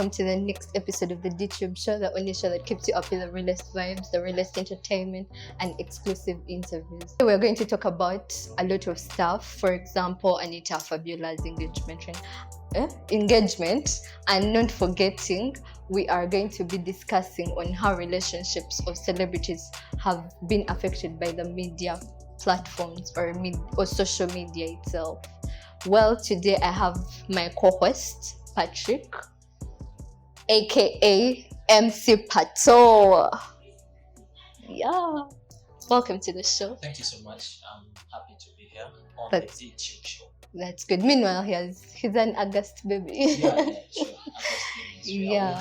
welcome to the next episode of the DheeTube show, the only show that keeps you up with the realest vibes, the realest entertainment, and exclusive interviews. We're going to talk about a lot of stuff. For example, Anita Fabiola's engagement, and not forgetting, we are going to be discussing on how relationships of celebrities have been affected by the media platforms or social media itself. Well, today I have my co-host Patrick, aka MC PATO. Yeah, welcome to the show. Thank you so much. I'm happy to be here on the DheeTube show. That's good. Meanwhile, he's an August baby. Yeah, sure. August babies. Yeah. We are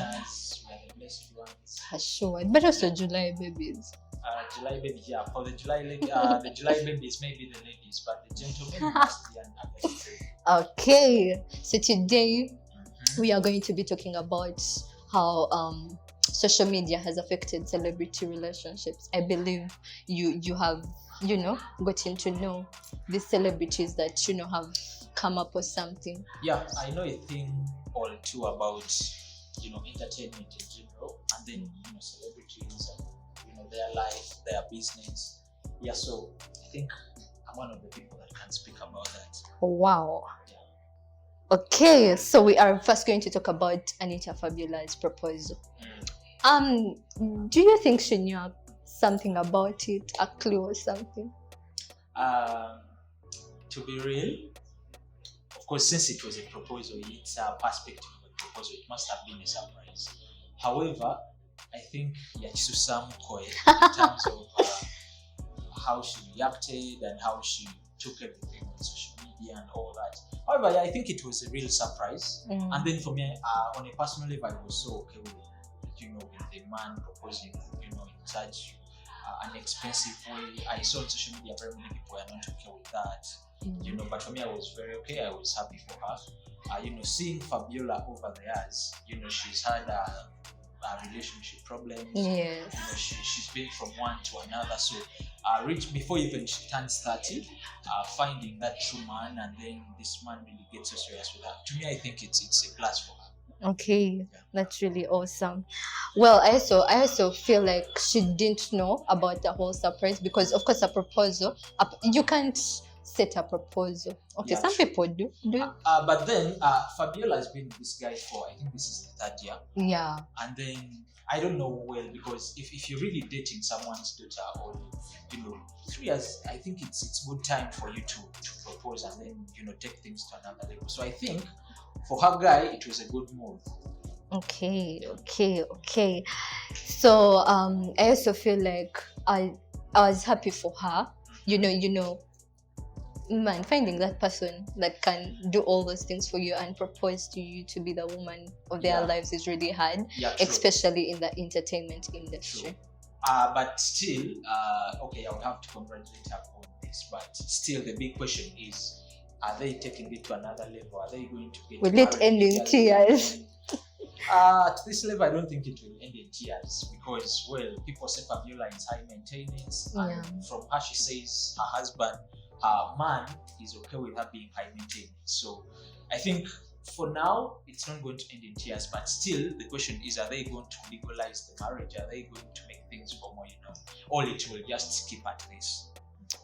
the blessed ones. Sure, but also July babies. July baby, yeah. For the the July babies, maybe the ladies, but the gentlemen must be an August baby. Okay, so today we are going to be talking about how social media has affected celebrity relationships. I believe you have gotten to know the celebrities that have come up with something. Yeah, I know a thing or two about entertainment in general, and then celebrities and their life, their business. Yeah, so I think I'm one of the people that can speak about that. Wow. Okay, so we are first going to talk about Anita Fabiola's proposal. Do you think she knew something about it, a clue or something? To be real, of course, since it was a proposal, it's a perspective of a proposal, it must have been a surprise. However, I think Sam Koe in terms of how she reacted and how she took everything on social media and all that. However, I think it was a real surprise. And then for me, on a personal level, I was so okay with with the man proposing, in such an expensive way. I saw on social media very many people are not okay with that. But for me, I was very okay. I was happy for her. Seeing Fabiola over the years, she's had relationship problems. Yes. She's been from one to another. So, before even she turns 30, finding that true man, and then this man really gets so serious with her. To me, I think it's a plus for her. Okay, that's really awesome. Well, I also feel like she didn't know about the whole surprise because, of course, a proposal, you can't set a proposal. Okay, yeah, some people do. But then Fabiola has been with this guy for, I think this is the 3rd year. Yeah. And then I don't know well, because if you're really dating someone's daughter or 3 years, I think it's good time for you to propose and then take things to another level. So I think for her guy, it was a good move. Okay. So I also feel like I was happy for her. Man, finding that person that can do all those things for you and propose to you to be the woman of their lives is really hard, especially in the entertainment industry. But still, okay, I would have to congratulate her on this. But still, the big question is, are they taking it to another level? Are they going to get? Will it end in tears? At this level, I don't think it will end in tears because, well, people say Fabiola is high maintenance, and from her, she says her husband, her man, is okay with her being high maintenance. So, I think for now, it's not going to end in tears. But still, the question is, are they going to legalize the marriage? Are they going to make things formal? Or it will just keep at this.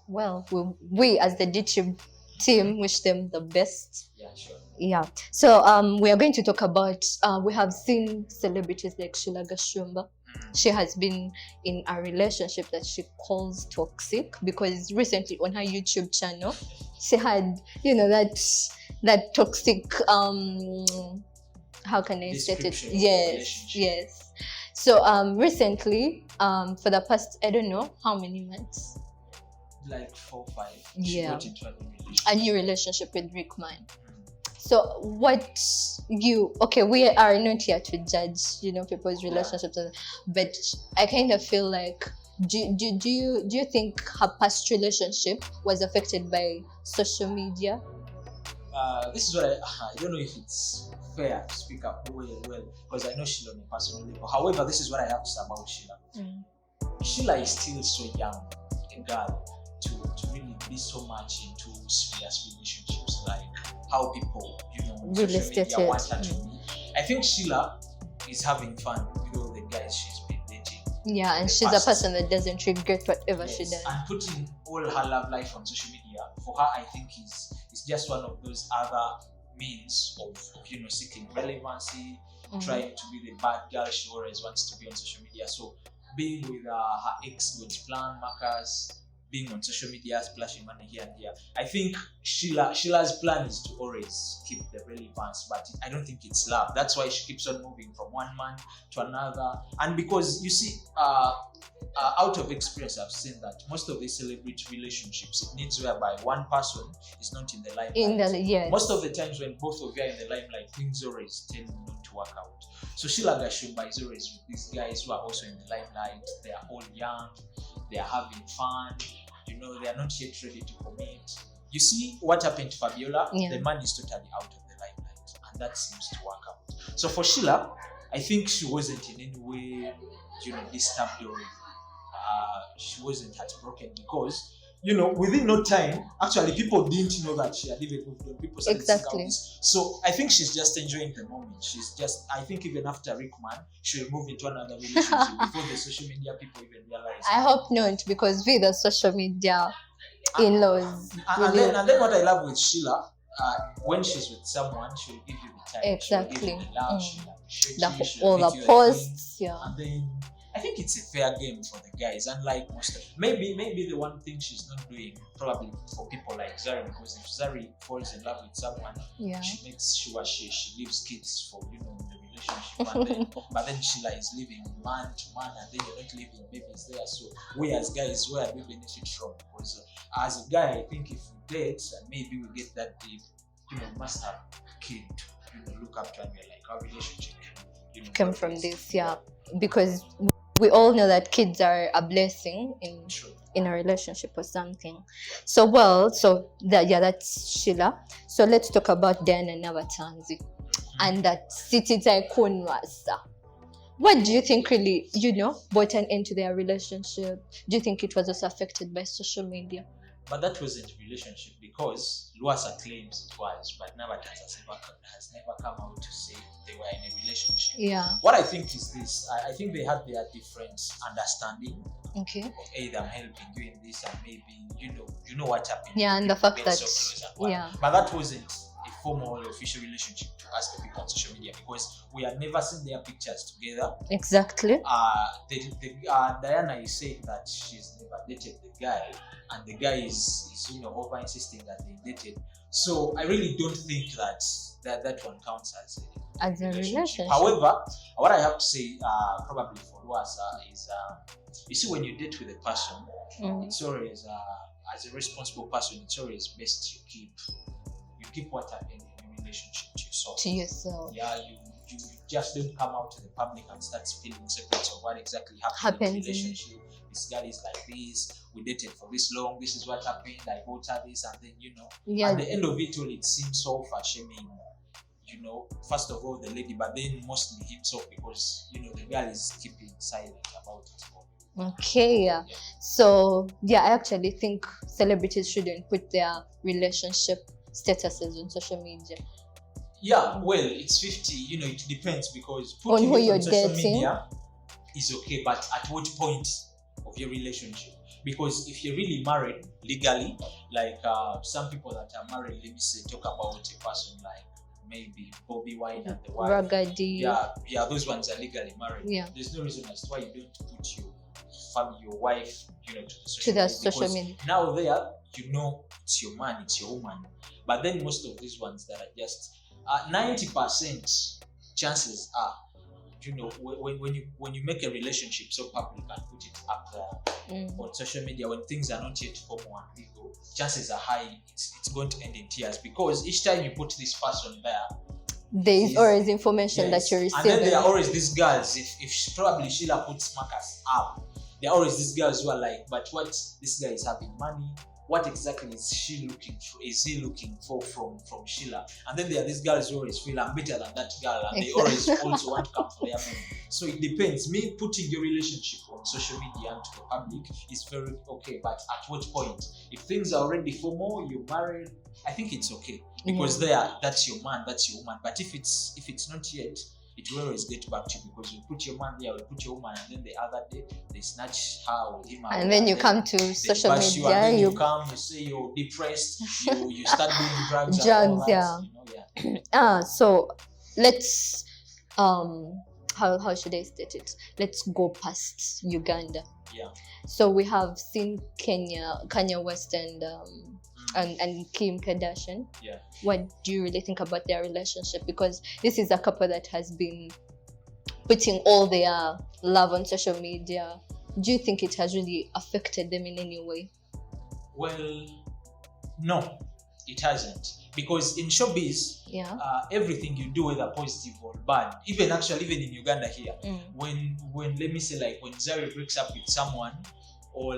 Well, we as the DheeTube team wish them the best. Yeah, sure. Yeah. So we are going to talk about we have seen celebrities like SHEILAH GASHUMBA. She has been in a relationship that she calls toxic because recently on her YouTube channel she had that toxic how can I state it? Yes. So recently for the past I don't know how many months, like 4 or 5, she got into a new relationship with RICKMANN. So we are not here to judge people's relationships, but I kind of feel like do you think her past relationship was affected by social media? This is what I don't know if it's fair to speak up well because I know Sheila on a personal level. However, this is what I have to say about Sheila. Sheila is still so young, a girl, to really be so much into serious relationships, like how people, really social media want her to be. I think Sheila is having fun with all the guys she's been dating. Yeah, and she's a person that doesn't regret whatever she does. And putting all her love life on social media, for her, I think is just one of those other means of seeking relevancy, trying to be the bad girl she always wants to be on social media. So being with her ex God's plan Marcus, being on social media, splashing money here and there. I think Sheila's plan is to always keep the relevance, but I don't think it's love. That's why she keeps on moving from one man to another. And because you see, out of experience, I've seen that most of these celebrity relationships, it needs whereby one person is not in the limelight. Most of the times when both of you are in the limelight, things always tend not to work out. So SHEILAH GASHUMBA is always with these guys who are also in the limelight. They are all young, they are having fun, they are not yet ready to commit. You see what happened to Fabiola? The man is totally out of the limelight, and that seems to work out. So for SHEILAH, I think she wasn't in any way, disturbed or she wasn't heartbroken because, within no time, actually people didn't know that she had even moved on. People started seeing this. So I think she's just enjoying the moment. I think even after RICKMAN, she'll move into another relationship before the social media people even realize. I hope not, because with the social media in-laws. And then what I love with SHEILAH, when she's with someone, she'll give you the time. Exactly. She'll give you the love, she'll appreciate all the posts, and then I think it's a fair game for the guys, unlike most of maybe the one thing she's not doing probably for people like Zari, because if Zari falls in love with someone, she makes sure she leaves kids for the relationship, but then SHEILAH is living man to man, and then you're not leaving babies there. So we as guys, where do we benefit from? Because as a guy, I think if we date and maybe we get that deep, we must have a kid to look up to, and we're like, our relationship came from this, because we all know that kids are a blessing in a relationship or something. So that's SHEILAH. So let's talk about Diana and Navatanzi and that city tycoon Rasta. What do you think really, brought an end to their relationship? Do you think it was also affected by social media? But that wasn't a relationship, because Luasa claims it was, but Navatanzi has never come out to say they were in a relationship. Yeah. What I think is this: I think they had their different understanding. Okay. Of, hey, I'm helping you in this, and maybe you know what happened. Yeah, and the fact that but that wasn't a formal official relationship to us, the people on social media, because we had never seen their pictures together. Exactly. Diana is saying that she's never dated the guy, and the guy is over insisting that they dated. So I really don't think that one counts as a relationship. However, what I have to say, probably for Luasa, is you see, when you date with a person, it's always as a responsible person, it's always best you keep what happened in your relationship to yourself. Yeah, you just don't come out to the public and start spilling secrets of what exactly happened in the relationship. This girl is like this, we dated for this long, this is what happened, I bought her this, and then at the end of it all, it seems so shaming, first of all the lady, but then mostly himself, because the girl is keeping silent about it. Okay, so I actually think celebrities shouldn't put their relationship statuses on social media. Yeah, well, it's 50, it depends, because putting on who you're social dating media is okay, but at what point of your relationship? Because if you're really married legally, like some people that are married, let me say, talk about a person like maybe Bobby Wine and the wife. Ragadi. Yeah, those ones are legally married. Yeah. There's no reason as to why you don't put your family, your wife, to the social media. Now there, it's your man, it's your woman. But then most of these ones that are just 90% chances are, when you make a relationship so public and put it up there on social media, when things are not yet formal and legal, chances are high it's going to end in tears, because each time you put this person there is always information that you're receiving. And then there are always these girls, if probably SHEILAH puts Marcus up, there are always these girls who are like, but what, this guy is having money, what exactly is he looking for from SHEILAH? And then there are these girls who always feel I'm better than that girl, and they always also want to come for their money. So it depends. Me putting your relationship on social media and to the public is very okay, but at what point? If things are already formal, you're married, I think it's okay, because that's your man, that's your woman. But if it's not yet, it will always get back to you, because you put your man there, you put your woman, and then the other day they snatch her or him, and then you come to social bash you, media, and then you come, you say you're depressed, you start doing drugs, and all that, yeah. you know, So let's how should I state it? Let's go past Uganda. Yeah. So we have seen Kanye West and Kim Kardashian. Yeah. What do you really think about their relationship? Because this is a couple that has been putting all their love on social media. Do you think it has really affected them in any way? Well, no, it hasn't. Because in showbiz, everything you do, whether positive or bad, even in Uganda here, when let me say, like when Zari breaks up with someone, or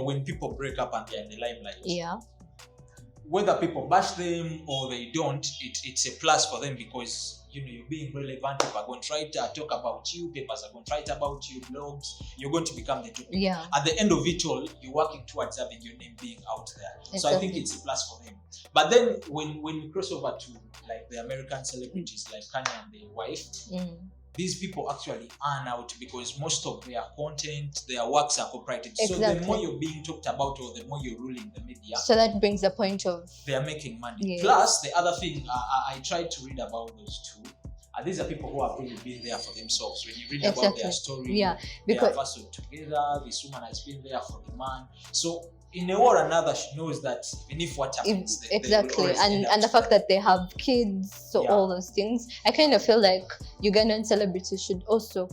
when people break up and they're in the limelight, whether people bash them or they don't, it's a plus for them, because you're being relevant. People are going to try to talk about you, papers are going to write about you, blogs, you're going to become the topic. At the end of it all, you're working towards having your name being out there. Exactly. So I think it's a plus for them. But then when we cross over to like the American celebrities like Kanye and their wife, these people actually earn out, because most of their content, their works are copyrighted. Exactly. So the more you're being talked about, or the more you're ruling the media, so that brings the point of they are making money. Plus, the other thing, I tried to read about those two. These are people who have really been there for themselves. When you read about their story, because they have wrestled together. This woman has been there for the man. So in a way or another, she knows that even if what happens, exactly, and the fact that they have kids, so all those things, I kind of feel like Ugandan celebrities should also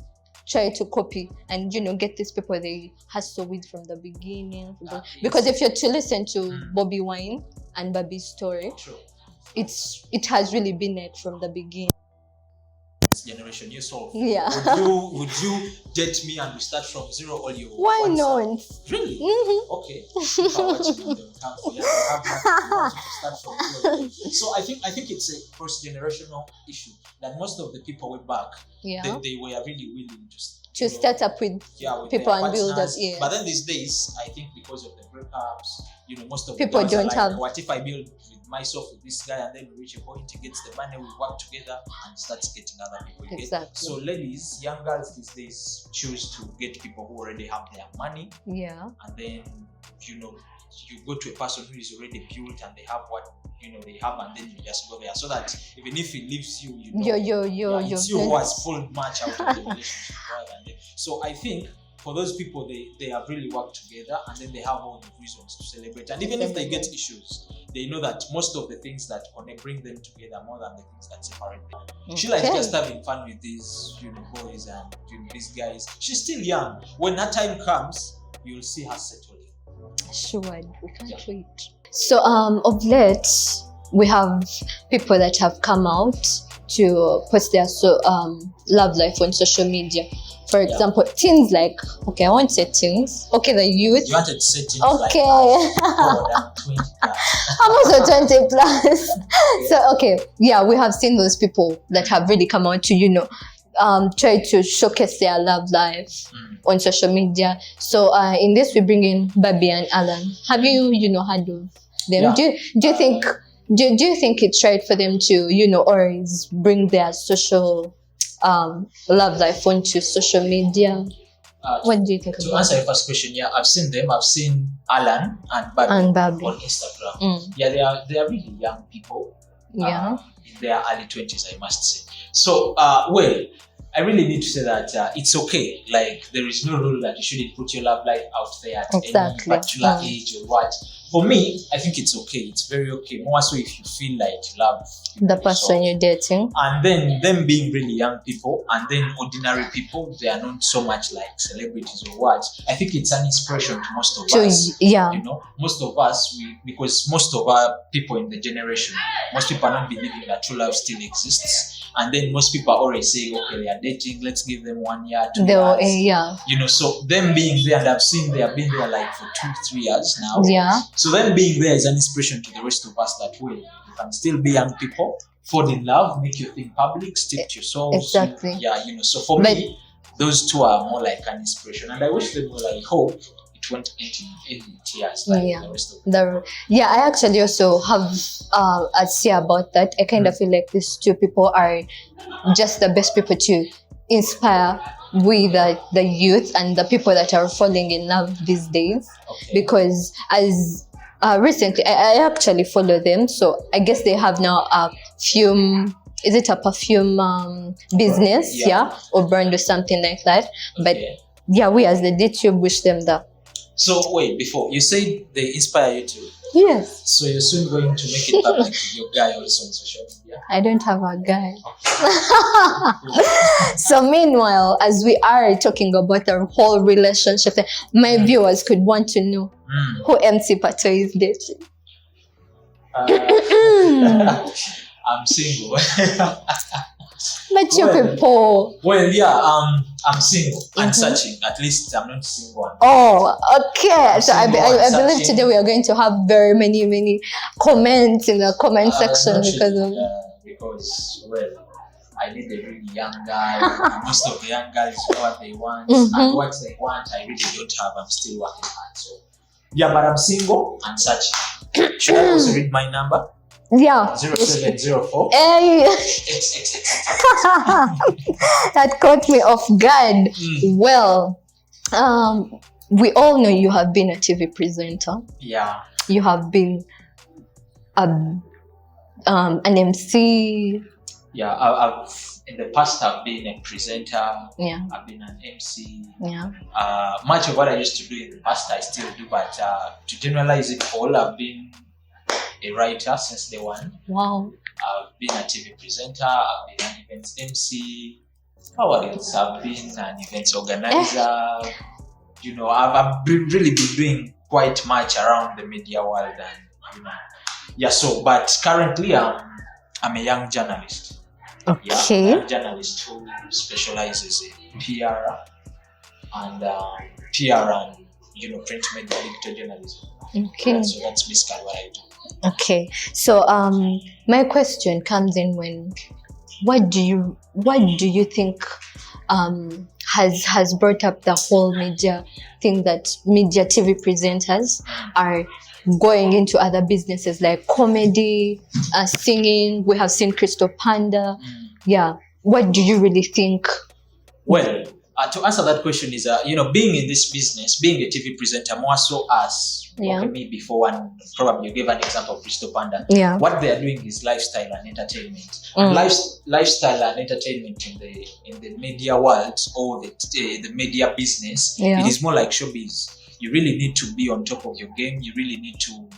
try to copy and get these people they hustle with from the beginning. Because if you're to listen to Bobby Wine and Bobby's story, it has really been it from the beginning. Generation yourself. Would you date me and we start from zero all your why not? Really? Okay. So I think it's a cross-generational issue that most of the people way back they were really willing to start up with people and build up. But then these days, I think because of the breakups, most of people don't like, have. What if I build myself with this guy, and then we reach a point, he gets the money, we work together and starts getting other people. Exactly. So ladies, young girls these days choose to get people who already have their money. And then you go to a person who is already built and they have what they have, and then you just go there, so that even if he leaves you, it's you who has pulled much out of the relationship. So I think for those people, they have really worked together, and then they have all the reasons to celebrate. And even if they get issues, they know that most of the things that bring them together more than the things that separate them. Sheila is just having fun with these boys and these guys. She's still young. When that time comes, you'll see her settling. Sure, we can't wait. So of late, we have people that have come out to post their love life on social media. For example, teens, like, okay, I won't say teens. Okay, the youth. You wanted to say teens. Okay. Like I'm also 20 plus. So, okay, we have seen those people that have really come out to, try to showcase their love life on social media. So, in this, we bring in Bobby and Alan. Have you, heard of them? Yeah. Do you think do you think it's right for them to, always bring their social love life onto social media? What do you think? To answer your first question, I've seen them. I've seen Alan and Bobby on Instagram. They are really young people. In their early 20s, I must say. So, I really need to say that it's okay. Like, there is no rule that you shouldn't put your love life out there at any particular age or what. For me, I think it's okay. It's very okay. More so if you feel like you love the person you're dating. And then them being really young people, and then ordinary people, they are not so much like celebrities or what. I think it's an inspiration to most of us. Most of us, because most of our people in the generation, most people are not believing that true love still exists. And then most people are always saying, okay, they are dating, let's give them 1 year, 2 years. So them being there, and I've seen they have been there like for 2-3 years now. So them being there is an inspiration to the rest of us that way. You can still be young people, fall in love, make your thing public, stick to your souls. Exactly. So for me, those two are more like an inspiration. And I wish them well. I hope it won't end in tears like Yeah. the rest of them. I actually also have a say about that. I kind of feel like these two people are just the best people to inspire the youth and the people that are falling in love these days. Okay. Because as recently I actually follow them, so I guess they have now a perfume business, Yeah. or brand or something like that. But Okay. we as the DheeTube wish them that. So wait, before you said they inspire you too. Yes. So you're soon going to make it public with your guy also on social media. I don't have a guy. Okay. So meanwhile, as we are talking about our whole relationship, my viewers could want to know who MC PATO is dating. I'm single. But you Well, people. Well, yeah, I'm single and searching. At least I'm not single. Oh, okay. So I Single and believe searching. today we are going to have very many comments in the comment section Not because really, of because well, I need a really young guy. Most of the young guys know what they want, and what they want I really don't have. I'm still working hard. So yeah, but I'm single and searching. Should I also read my number? 0704 Hey, XXX. that caught me off guard. Well, we all know you have been a TV presenter. Yeah. You have been an MC. Yeah, I've in the past I've been a presenter. Yeah. I've been an MC. Yeah. Much of what I used to do in the past I still do, but to generalize it all, I've been a writer since day one. Wow. I've been a TV presenter. I've been an events MC. What else? I've been an events organizer. You know, I've really been doing quite much around the media world, and you know, yeah. So, but currently, I'm a young journalist. Okay. Yeah, I'm a young journalist who specializes in PR and print media, digital journalism. Okay. So that's basically what I do. Okay. So my question comes in when what do you think has brought up the whole media thing, that media TV presenters are going into other businesses like comedy, singing? We have seen Crystal Panda. Yeah. What do you really think? Well, to answer that question is, being in this business, being a TV presenter, more so as me before one, probably you gave an example of Crystal Panda. Yeah. What they are doing is lifestyle and entertainment. And lifestyle and entertainment in the media world or the media business, it is more like showbiz. You really need to be on top of your game. You really need to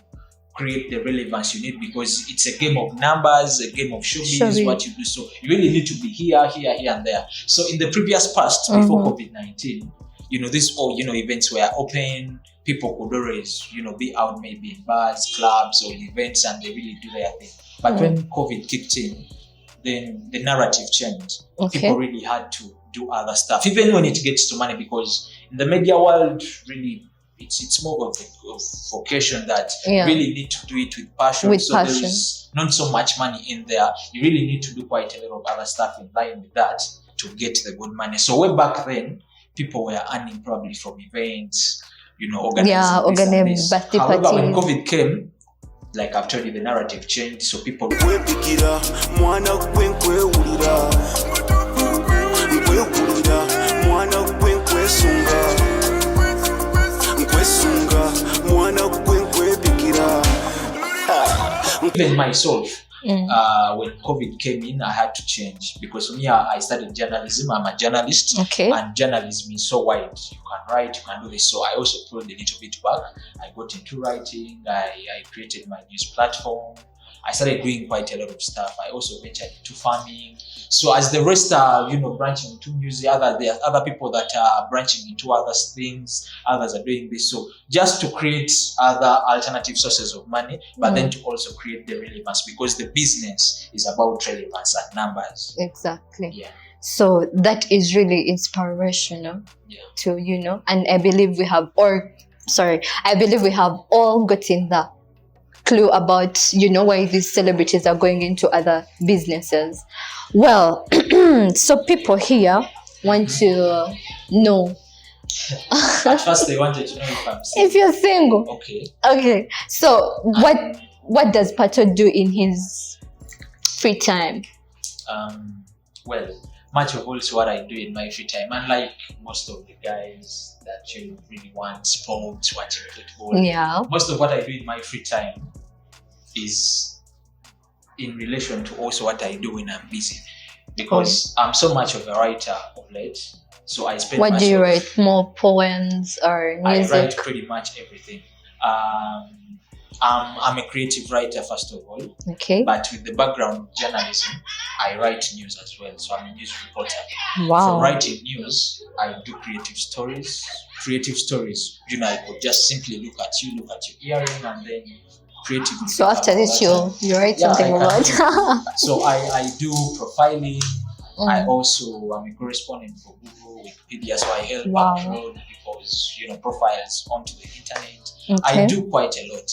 create the relevance you need, because it's a game of numbers, a game of showbiz, what you do. So you really need to be here, and there. So in the previous past, before COVID-19, this all, events were open. People could always, be out maybe in bars, clubs, or events, and they really do their thing. But when COVID kicked in, then the narrative changed. Okay. People really had to do other stuff, even when it gets to money, because in the media world, really, it's more of a vocation that you really need to do it with passion. There is not so much money in there. You really need to do quite a lot of other stuff in line with that to get the good money. So way back then, people were earning probably from events, organizing this. However, when COVID came, like I've told you, the narrative changed. So people even myself, when COVID came in, I had to change, because for me, I studied journalism. I'm a journalist, and journalism is so wide. You can write, you can do this. So I also pulled a little bit back. I got into writing. I created my news platform. I started doing quite a lot of stuff. I also ventured into farming. So as the rest are, branching into music, there are other people that are branching into other things. Others are doing this. So just to create other alternative sources of money, but then to also create the relevance, because the business is about relevance and numbers. Exactly. Yeah. So that is really inspirational to, and I believe we have all gotten the clue about why these celebrities are going into other businesses. Well, so people here want to know At first, they wanted to know if I'm single. If you're single. Okay. So what does Pato do in his free time? Well, much of also what I do in my free time, unlike most of the guys that really want sports, watching football. Yeah. Most of what I do in my free time is in relation to also what I do when I'm busy, because I'm so much of a writer of late. So I spend. What do you write? More poems or music? I write pretty much everything. I'm a creative writer first of all. Okay. But with the background of journalism, I write news as well. So I'm a news reporter. Wow. From writing news, I do creative stories. Creative stories, I could just simply look at your earring and then creatively. So after this, you write something about. So I do profiling. I also am a correspondent for Google, Wikipedia, so I help upload people's profiles onto the internet. Okay. I do quite a lot.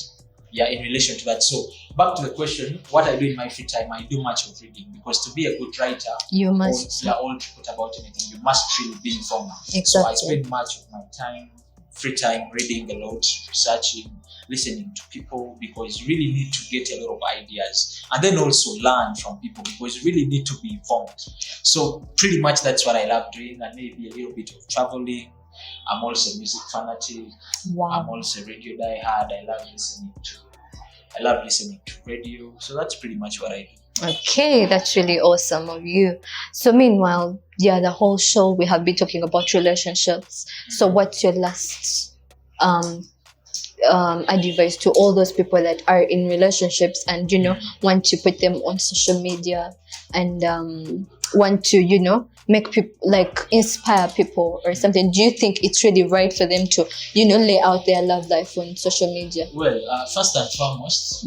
Yeah, in relation to that. So back to the question, what I do in my free time, I do much of reading, because to be a good writer, you must. All to put about anything, you must really be informed. Exactly. So I spend much of my free time reading a lot, researching, listening to people, because you really need to get a lot of ideas, and then also learn from people, because you really need to be informed. So pretty much that's what I love doing, and maybe a little bit of traveling. I'm also a music fanatic. Wow. I'm also a radio diehard. I love listening to radio. So that's pretty much what I do. Okay, that's really awesome of you. So meanwhile, the whole show we have been talking about relationships. So what's your last advice to all those people that are in relationships and want to put them on social media and want to make people, like, inspire people or something? Do you think it's really right for them to lay out their love life on social media? Well, first and foremost,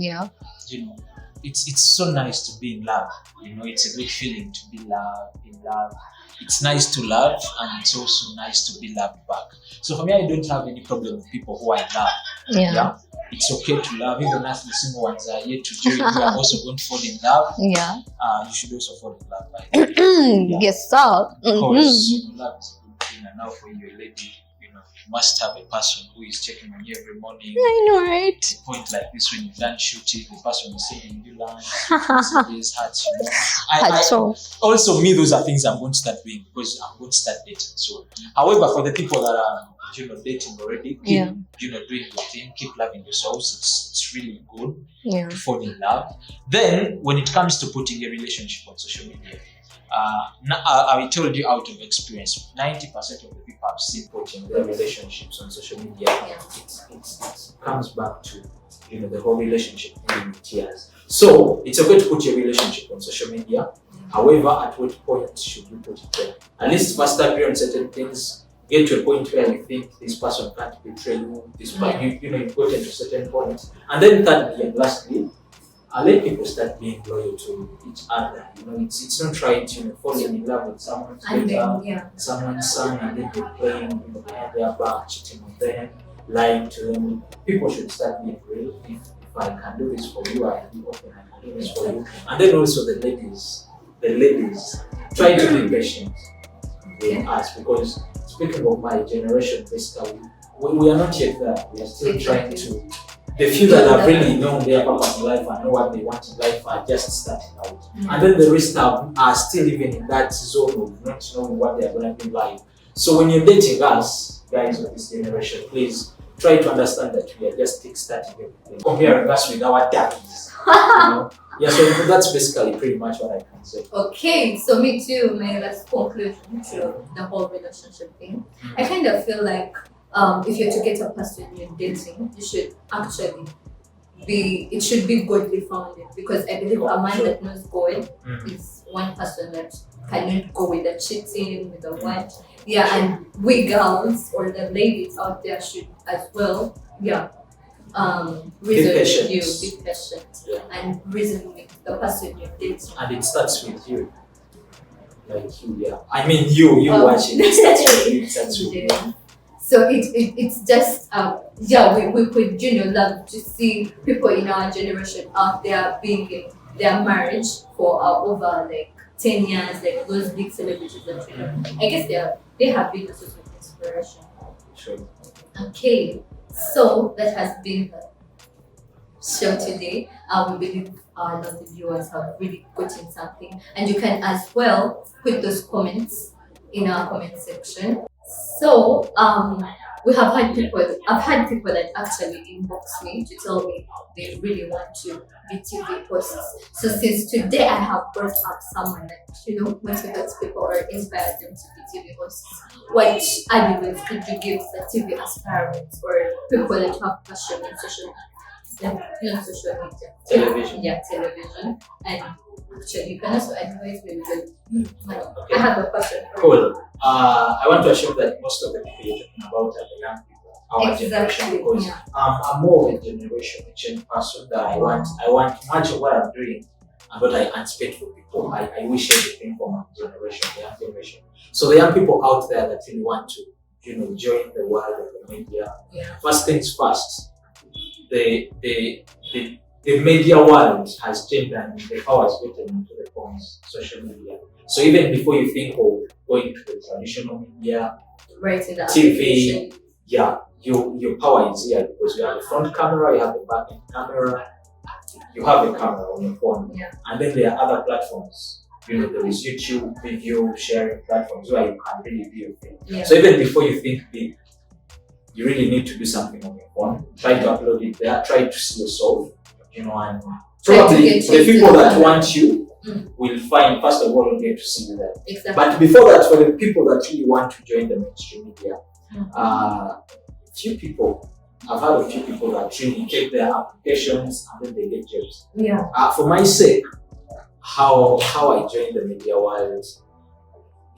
it's so nice to be in love. It's a good feeling to be in love. It's nice to love, and it's also nice to be loved back. So for me, I don't have any problem with people who I love. Yeah. It's okay to love, even as the single ones are yet to join. You are also going to fall in love. Yeah. You should also fall in love, by the way. Yes, sir. Because love is a good thing, and now for you, a lady, you must have a person who is checking on you every morning. I know, right? At a point like this, when you're done shooting, the person is sending you lunch, CDs, hats, also, me, those are things I'm going to start doing, because I'm going to start dating soon. However, for the people that are dating already, keep doing your thing, keep loving yourselves. It's really good to fall in love. Then when it comes to putting a relationship on social media, I told you out of experience, 90% of the people I've seen putting their relationships on social media, it comes back to the whole relationship ending with tears. So it's okay to put your relationship on social media. However, at what point should you put it there? At least first agree on certain things. Get to a point where you think this person can't betray you. This part, you've gotten to a certain point, and then thirdly and lastly, let people start being loyal to each other. It's not right, falling in love with someone's daughter, someone's son, and then you're playing, behind their back, cheating on them, lying to them. People should start being real. If I can do this for you, I can be open. I can do this for you. And then also the ladies, try to be patient with us, because speaking of my generation, basically, we are not yet there. We are still trying to. The few that have really known their purpose in life and know what they want in life are just starting out. And then the rest are still even in that zone of not knowing what they are going to do in life. So when you're dating us, guys of this generation, please try to understand that we are just kickstarting everything. Comparing us with our daddies. Yeah, so that's basically pretty much what I can say. Okay, so me too, my last conclusion to the whole relationship thing. I kind of feel like if you're to get a person you're dating, you should actually it should be godly founded, because I believe a man that knows God is one person that cannot go with the cheating, with the what. Yeah, and we girls or the ladies out there should as well, reason with you, be patient, and reason with the person you're dating. And it starts with you. Like you, I mean you watching. It starts with you, it starts with you. So it's just we could love to see people in our generation out there being in their marriage for over like 10 years, like those big celebrities that I guess they have been a source of inspiration. Sure. Okay, so that has been the show today. We believe a lot of viewers have really gotten something, and you can as well put those comments in our comment section. So we have had people. I've had people that actually inbox me to tell me they really want to be TV hosts. So since today I have brought up someone that motivates people or inspires them to be TV hosts, what advice could you give the TV aspirants or people that have passion in social media? Television. Yeah, television. And actually, you can also advise me because I have a passion for it. Cool. I want to assure that most of the people you're talking about are the young people, our generation, Exactly. because Yeah. I'm more of a generation change person that I want much of what I'm doing and what I anticipate for people. I wish everything for my generation, the young generation. So the young people out there that really want to, join the world of the media. Yeah. First things first, the media world has changed and the power has gotten into the phones, social media. So even before you think of going to the traditional media, Right in the TV, application. yeah, your power is here because you have the front camera, you have the back end camera, you have the camera on your phone, Yeah. and then there are other platforms. There is YouTube video sharing platforms where you can really do your thing. Yeah. So even before you think big, you really need to do something on your phone. Try to upload it there. Try to see yourself, and probably the people that want you will find, first of all, get to see you there. Exactly. But before that, for the people that really want to join the mainstream media, few people, I've heard of few people that really take their applications and then they get jobs. Yeah. For my sake, how I joined the media world,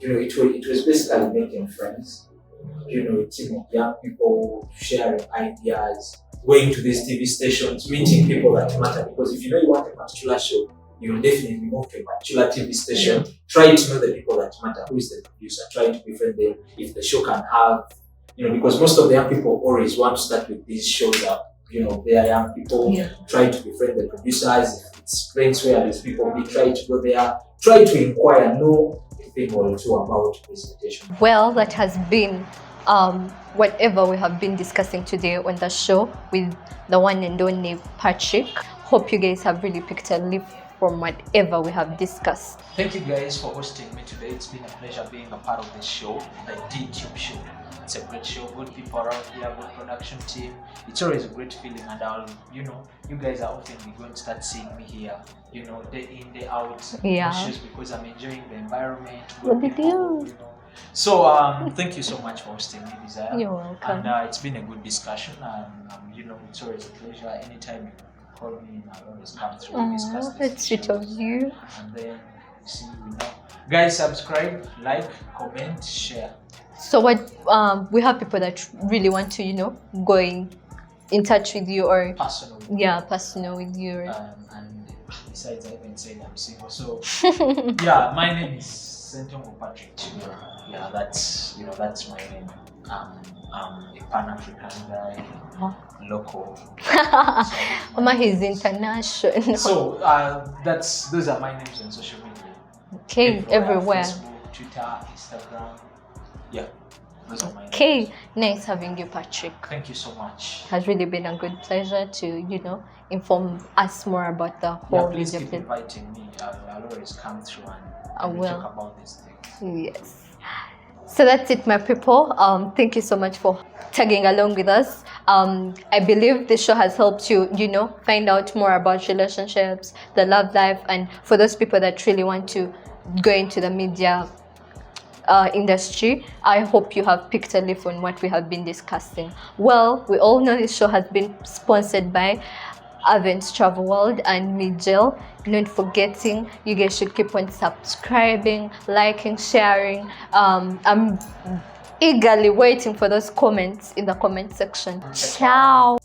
it was basically making friends. A team of young people sharing ideas, going to these TV stations, meeting people that matter. Because if you want a particular show, you will definitely move to a particular TV station. Try to know the people that matter. Who is the producer? Try to befriend them. If the show can have, because most of the young people always want to start with these shows that, they are young people. Yeah. Try to befriend the producers. If it's friends where these people be, try to go there. Try to inquire, know a thing or two about presentation. Well, that has been whatever we have been discussing today on the show with the one and only Patrick. Hope you guys have really picked a leaf from whatever we have discussed. Thank you guys for hosting me today. It's been a pleasure being a part of this show, the DheeTube show. It's a great show, good people around here, good production team. It's always a great feeling, and I'll, you guys are often going to start seeing me here, day in, day out, Yeah. because I'm enjoying the environment. What did you? So thank you so much for hosting me, Desire. You're welcome. And it's been a good discussion, and it's always a pleasure. Anytime you call me, I'll always come through and discuss this. That's sweet of you. And then see you now. Guys, subscribe, like, comment, share. So what we have people that really want to go in touch with you or personal with you. And besides, I even said I'm single. So my name is Sentongo Patrick. Yeah, that's my name. I'm a Pan-African guy, local. Mama, he's international. So those are my names on social media. Okay, everywhere. Facebook, Twitter, Instagram. Yeah, those are my names. Okay, nice having you, Patrick. Thank you so much. It has really been a good pleasure to inform us more about the whole Please media keep field. inviting me. I'll always come through I and will. talk about these things. Yes. So that's it, my people. Thank you so much for tagging along with us. I believe this show has helped you, find out more about relationships, the love life, and for those people that really want to go into the media industry, I hope you have picked a leaf on what we have been discussing. Well, we all know this show has been sponsored by Avents Travel World and Mijel. Not forgetting, you guys should keep on subscribing, liking, sharing. I'm eagerly waiting for those comments in the comment section. Ciao.